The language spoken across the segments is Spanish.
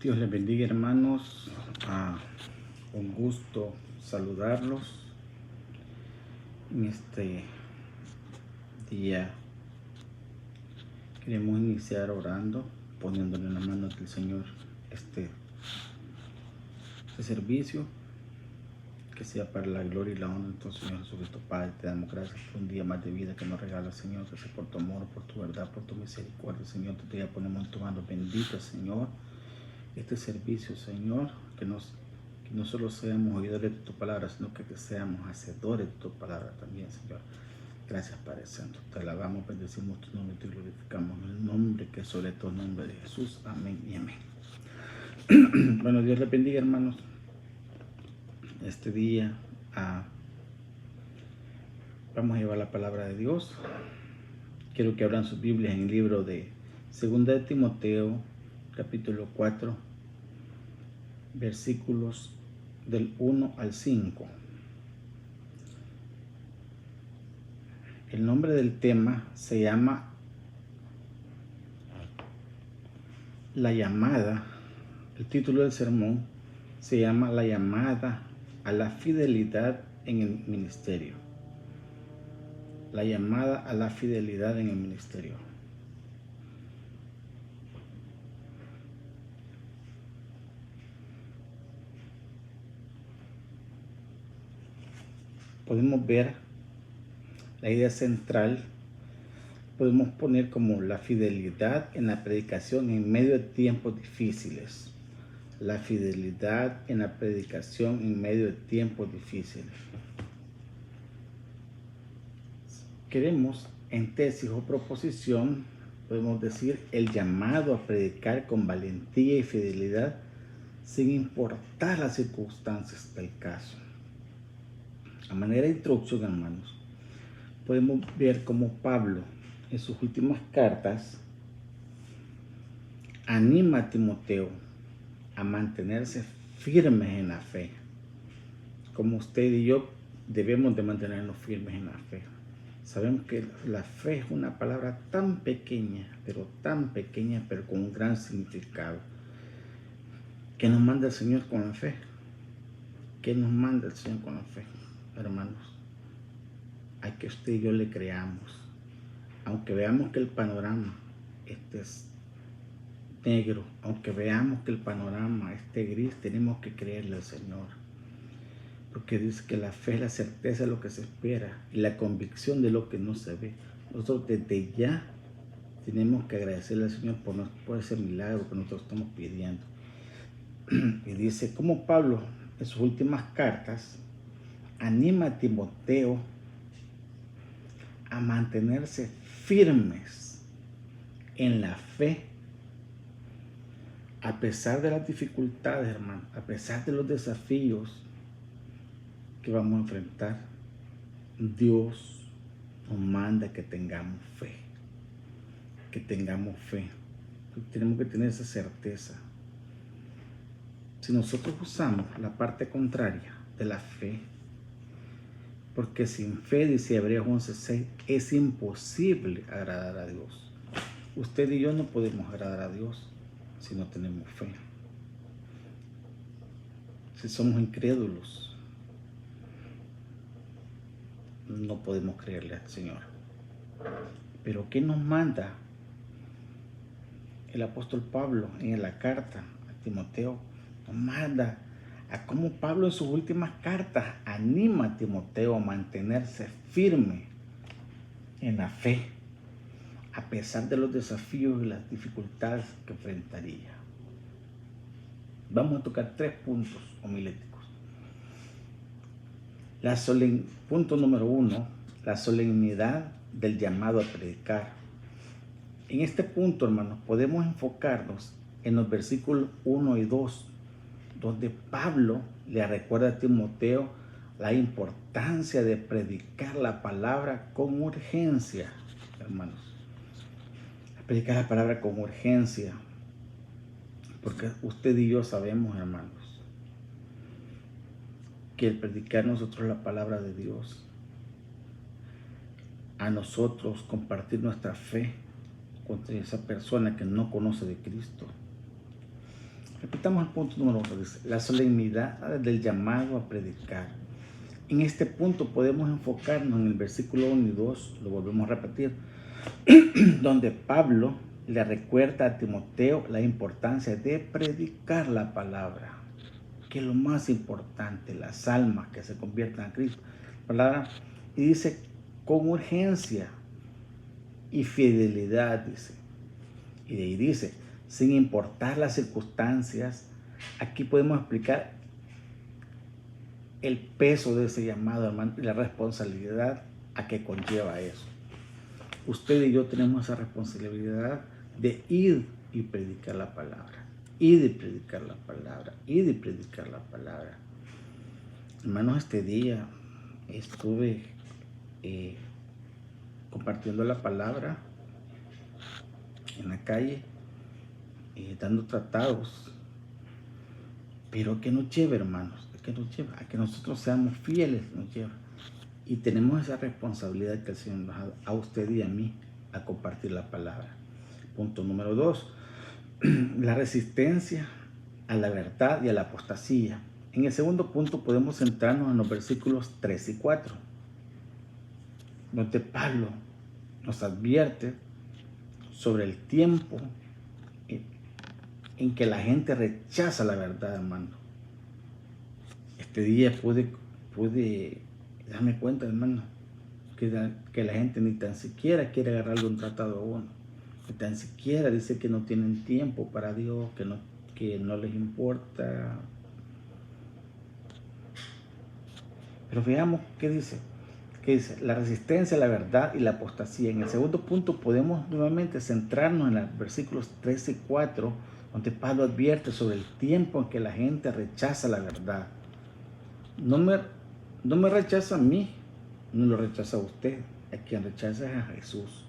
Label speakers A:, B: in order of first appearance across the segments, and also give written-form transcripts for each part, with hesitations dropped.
A: Dios les bendiga, hermanos. Un gusto saludarlos en este día. Queremos iniciar orando, poniéndole en las manos del Señor este servicio, que sea para la gloria y la honra de tu Señor Jesucristo. Padre, te damos gracias por un día más de vida que nos regala, Señor. Gracias por tu amor, por tu verdad, por tu misericordia, Señor. Te ya ponemos en tu mano bendita, Señor, este servicio, Señor, que no solo seamos oidores de tu palabra, sino que seamos hacedores de tu palabra también, Señor. Gracias, Padre Santo. Te alabamos, bendecimos tu nombre y te glorificamos en el nombre que es sobre todo nombre de Jesús. Amén y amén. Bueno, Dios les bendiga, hermanos. Este día vamos a llevar la palabra de Dios. Quiero que abran sus Biblias en el libro de 2 de Timoteo, capítulo 4, versículos del 1 al 5. El nombre del tema se llama La llamada. El título del sermón se llama La llamada a la fidelidad en el ministerio. La llamada a la fidelidad en el ministerio. Podemos ver la idea central, podemos poner como la fidelidad en la predicación en medio de tiempos difíciles. La fidelidad en la predicación en medio de tiempos difíciles. Queremos, en tesis o proposición, podemos decir el llamado a predicar con valentía y fidelidad sin importar las circunstancias del caso. A manera de introducción, hermanos, podemos ver cómo Pablo en sus últimas cartas anima a Timoteo a mantenerse firmes en la fe, como usted y yo debemos de mantenernos firmes en la fe. Sabemos que la fe es una palabra tan pequeña, pero con un gran significado. ¿Qué nos manda el Señor con la fe? ¿Qué nos manda el Señor con la fe, hermanos? Hay que usted y yo le creamos. Aunque veamos que el panorama es negro, aunque veamos que el panorama esté gris, tenemos que creerle al Señor. Porque dice que la fe es la certeza de lo que se espera y la convicción de lo que no se ve. Nosotros desde ya tenemos que agradecerle al Señor por ese milagro que nosotros estamos pidiendo. Y dice, como Pablo en sus últimas cartas anima a Timoteo a mantenerse firmes en la fe, a pesar de las dificultades, hermano, a pesar de los desafíos que vamos a enfrentar. Dios nos manda que tengamos fe, tenemos que tener esa certeza. Si nosotros usamos la parte contraria de la fe, porque sin fe, dice Hebreos 11:6, es imposible agradar a Dios. Usted y yo no podemos agradar a Dios si no tenemos fe. Si somos incrédulos, no podemos creerle al Señor. Pero ¿qué nos manda el apóstol Pablo en la carta a Timoteo? Nos manda a cómo Pablo en sus últimas cartas anima a Timoteo a mantenerse firme en la fe, a pesar de los desafíos y las dificultades que enfrentaría. Vamos a tocar 3 puntos homiléticos. Punto número 1, la solemnidad del llamado a predicar. En este punto, hermanos, podemos enfocarnos en los versículos 1 y 2, donde Pablo le recuerda a Timoteo la importancia de predicar la palabra con urgencia, hermanos. Predicar la palabra con urgencia, porque usted y yo sabemos, hermanos, que el predicar nosotros la palabra de Dios, a nosotros compartir nuestra fe contra esa persona que no conoce de Cristo, Repitamos el punto número 1, dice, la solemnidad del llamado a predicar. En este punto podemos enfocarnos en el versículo 1 y 2, lo volvemos a repetir, donde Pablo le recuerda a Timoteo la importancia de predicar la palabra, que es lo más importante, las almas que se conviertan a Cristo. Palabra, y dice, con urgencia y fidelidad, dice. Y de ahí dice, sin importar las circunstancias, aquí podemos explicar el peso de ese llamado, hermano, y la responsabilidad a que conlleva eso. Usted y yo tenemos esa responsabilidad de ir y predicar la palabra, ir y predicar la palabra, ir y predicar la palabra. Hermanos, este día estuve compartiendo la palabra en la calle, dando tratados, pero que nos lleva, hermanos, que nos lleva a que nosotros seamos fieles, nos lleva. Y tenemos esa responsabilidad que el Señor nos da a usted y a mí a compartir la palabra. Punto número 2, la resistencia a la verdad y a la apostasía. En el segundo punto podemos centrarnos en los versículos 3 y 4, donde Pablo nos advierte sobre el tiempo en que la gente rechaza la verdad, hermano. Este día pude darme cuenta, hermano, que la gente ni tan siquiera quiere agarrarle un tratado a uno, ni tan siquiera dice que no tienen tiempo para Dios, que no les importa. Pero veamos qué dice. ¿Qué dice? La resistencia a la verdad y la apostasía. En el segundo punto podemos nuevamente centrarnos en los versículos 3 y 4, donde Pablo advierte sobre el tiempo en que la gente rechaza la verdad. No me rechaza a mí, no lo rechaza a usted. A quien rechaza es a Jesús.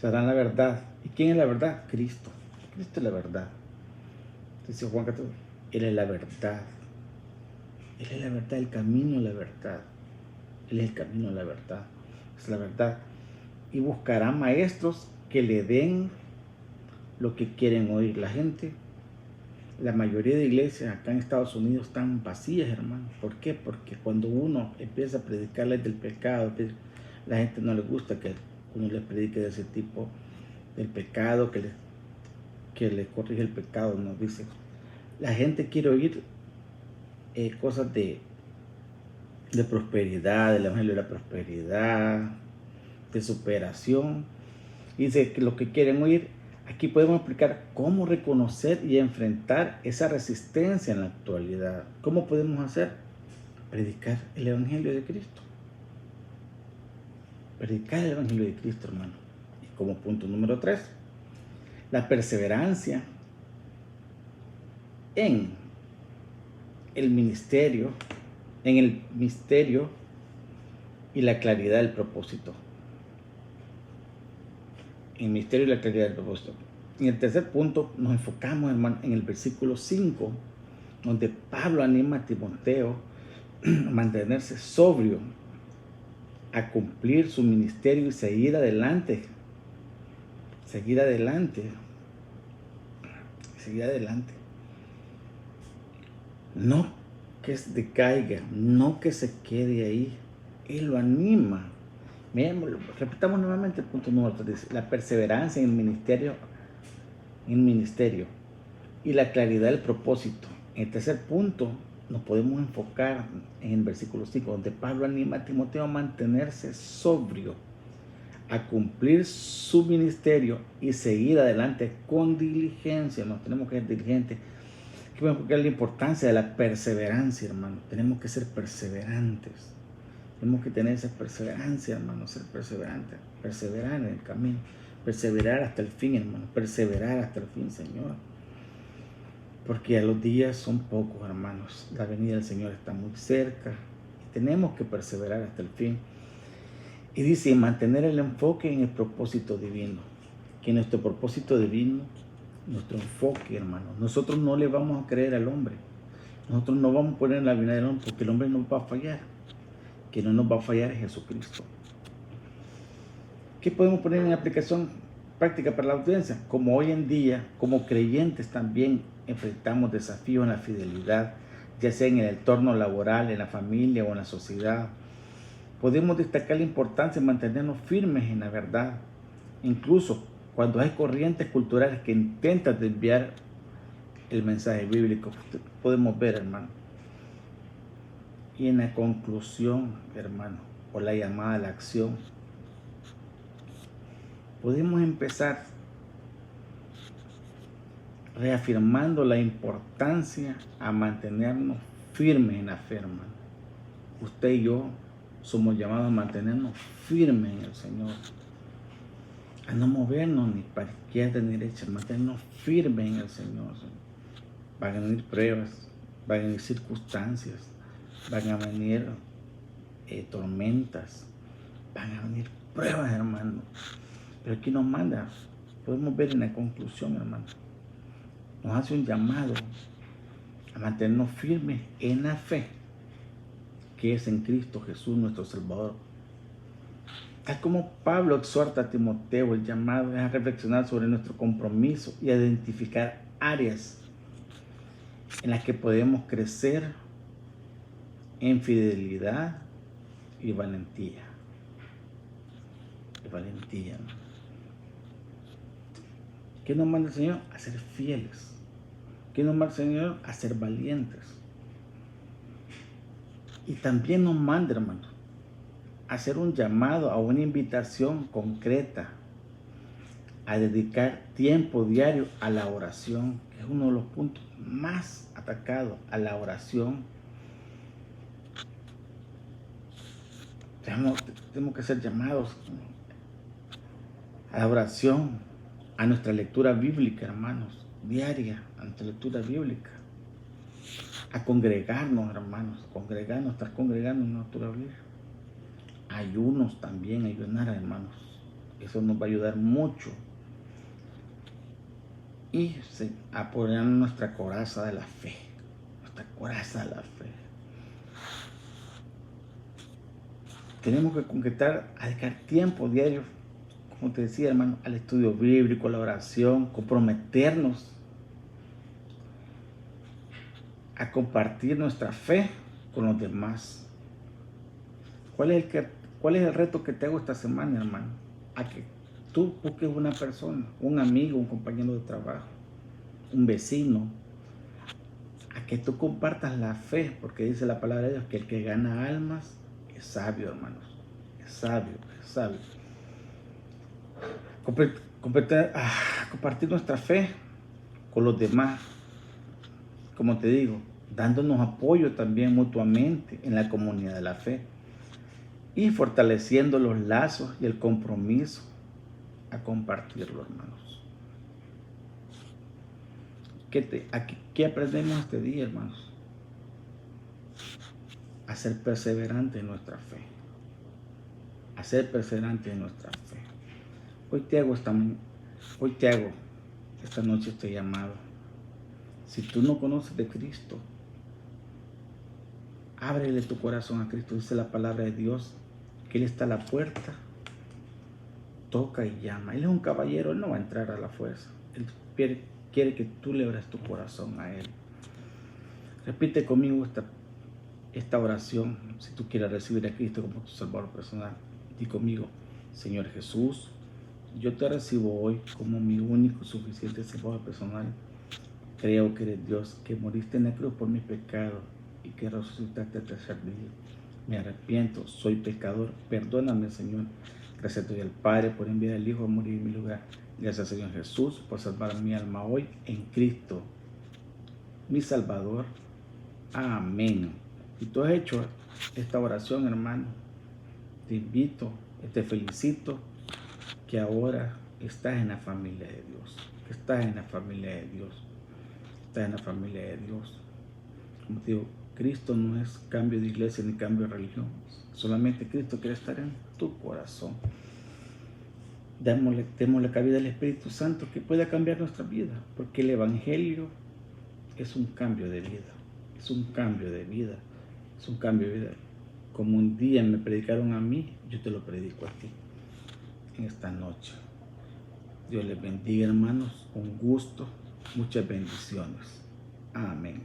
A: Será la verdad. ¿Y quién es la verdad? Cristo. Cristo es la verdad. Dice Juan 14, Él es la verdad. Él es la verdad, el camino a la verdad. Él es el camino a la verdad. Es la verdad. Y buscará maestros que le den lo que quieren oír. La gente, la mayoría de iglesias acá en Estados Unidos están vacías, hermano. ¿Por qué? Porque cuando uno empieza a predicarles del pecado, la gente no le gusta que uno les predique de ese tipo, del pecado, que le corrige el pecado, nos dice. La gente quiere oír cosas de prosperidad, del evangelio de la prosperidad, de superación. Y dice que lo que quieren oír, aquí podemos explicar cómo reconocer y enfrentar esa resistencia en la actualidad. ¿Cómo podemos hacer? Predicar el evangelio de Cristo. Predicar el evangelio de Cristo, hermano. Y como punto número 3, la perseverancia en el ministerio, y la claridad del propósito. El misterio y la claridad del propósito. En el tercer punto nos enfocamos, hermano, en el versículo 5, donde Pablo anima a Timoteo a mantenerse sobrio, a cumplir su ministerio y seguir adelante. Seguir adelante. Seguir adelante. No que se decaiga, no que se quede ahí. Él lo anima. Miren, repitamos nuevamente el punto número 3, la perseverancia en el ministerio y la claridad del propósito. En el tercer punto nos podemos enfocar en el versículo 5, donde Pablo anima a Timoteo a mantenerse sobrio, a cumplir su ministerio y seguir adelante con diligencia. Nos tenemos que ser diligentes. Aquí vamos a enfocar la importancia de la perseverancia, hermano. Tenemos que ser perseverantes. Tenemos que tener esa perseverancia, hermano, ser perseverantes, perseverar en el camino, perseverar hasta el fin, hermano, perseverar hasta el fin, Señor. Porque ya los días son pocos, hermanos. La venida del Señor está muy cerca y tenemos que perseverar hasta el fin. Y dice, mantener el enfoque en el propósito divino. Que nuestro propósito divino, nuestro enfoque, hermano, nosotros no le vamos a creer al hombre. Nosotros no vamos a poner la vida del hombre porque el hombre nos va a fallar. Que no nos va a fallar es Jesucristo. ¿Qué podemos poner en aplicación práctica para la audiencia. Como hoy en día, como creyentes también enfrentamos desafíos en la fidelidad, ya sea en el entorno laboral, en la familia o en la sociedad. Podemos destacar la importancia de mantenernos firmes en la verdad, incluso cuando hay corrientes culturales que intentan desviar el mensaje bíblico. Podemos ver, hermano. Y en la conclusión, hermano, o la llamada a la acción, podemos empezar reafirmando la importancia a mantenernos firmes en la fe, hermano. Usted y yo somos llamados a mantenernos firmes en el Señor, a no movernos ni para izquierda ni derecha, mantenernos firmes en el Señor. Van a venir pruebas, van a venir circunstancias, van a venir tormentas, van a venir pruebas, hermano. Pero aquí nos manda, podemos ver en la conclusión, hermano, nos hace un llamado a mantenernos firmes en la fe que es en Cristo Jesús nuestro Salvador. Tal como Pablo exhorta a Timoteo, el llamado es a reflexionar sobre nuestro compromiso y a identificar áreas en las que podemos crecer en fidelidad y valentía. ¿No? ¿Qué nos manda el Señor? A ser fieles. ¿Qué nos manda el Señor? A ser valientes. Y también nos manda, hermanos, a hacer un llamado, a una invitación concreta, a dedicar tiempo diario a la oración, que es uno de los puntos más atacados, a la oración. Tenemos que ser llamados a la oración, a nuestra lectura bíblica, hermanos, diaria, a nuestra lectura bíblica, a congregarnos, hermanos, estar congregando en nuestra lectura bíblica. Ayunos también, ayunar, hermanos, eso nos va a ayudar mucho. Y apoyar nuestra coraza de la fe, Tenemos que concretar, a dedicar tiempo diario, como te decía, hermano, al estudio bíblico, a la oración, comprometernos a compartir nuestra fe con los demás. ¿Cuál es el reto que te hago esta semana, hermano? A que tú busques una persona, un amigo, un compañero de trabajo, un vecino, a que tú compartas la fe, porque dice la palabra de Dios que el que gana almas es sabio, hermanos. Es sabio. Compartir nuestra fe con los demás, como te digo, dándonos apoyo también mutuamente en la comunidad de la fe y fortaleciendo los lazos y el compromiso a compartirlo, hermanos. ¿Qué aprendemos este día, hermanos? A ser perseverante en nuestra fe. Hoy te hago esta noche este llamado. Si tú no conoces de Cristo, ábrele tu corazón a Cristo. Dice la palabra de Dios que Él está a la puerta, toca y llama. Él es un caballero, Él no va a entrar a la fuerza. Él quiere que tú le abras tu corazón a Él. Repite conmigo esta oración, si tú quieres recibir a Cristo como tu Salvador personal. Di conmigo: Señor Jesús, yo te recibo hoy como mi único suficiente Salvador personal. Creo que eres Dios, que moriste en la cruz por mis pecados y que resucitaste al tercer día. Me arrepiento, soy pecador, perdóname, Señor. Gracias a Dios al Padre por enviar al Hijo a morir en mi lugar. Gracias, Señor Jesús, por salvar mi alma hoy en Cristo, mi Salvador. Amén. Si tú has hecho esta oración, hermano, te invito, te felicito, que ahora estás en la familia de Dios. Estás en la familia de Dios. Como te digo, Cristo no es cambio de iglesia ni cambio de religión. Solamente Cristo quiere estar en tu corazón. Démosle cabida al Espíritu Santo que pueda cambiar nuestra vida, porque el Evangelio es un cambio de vida. Como un día me predicaron a mí, yo te lo predico a ti en esta noche. Dios les bendiga, hermanos. Un gusto. Muchas bendiciones. Amén.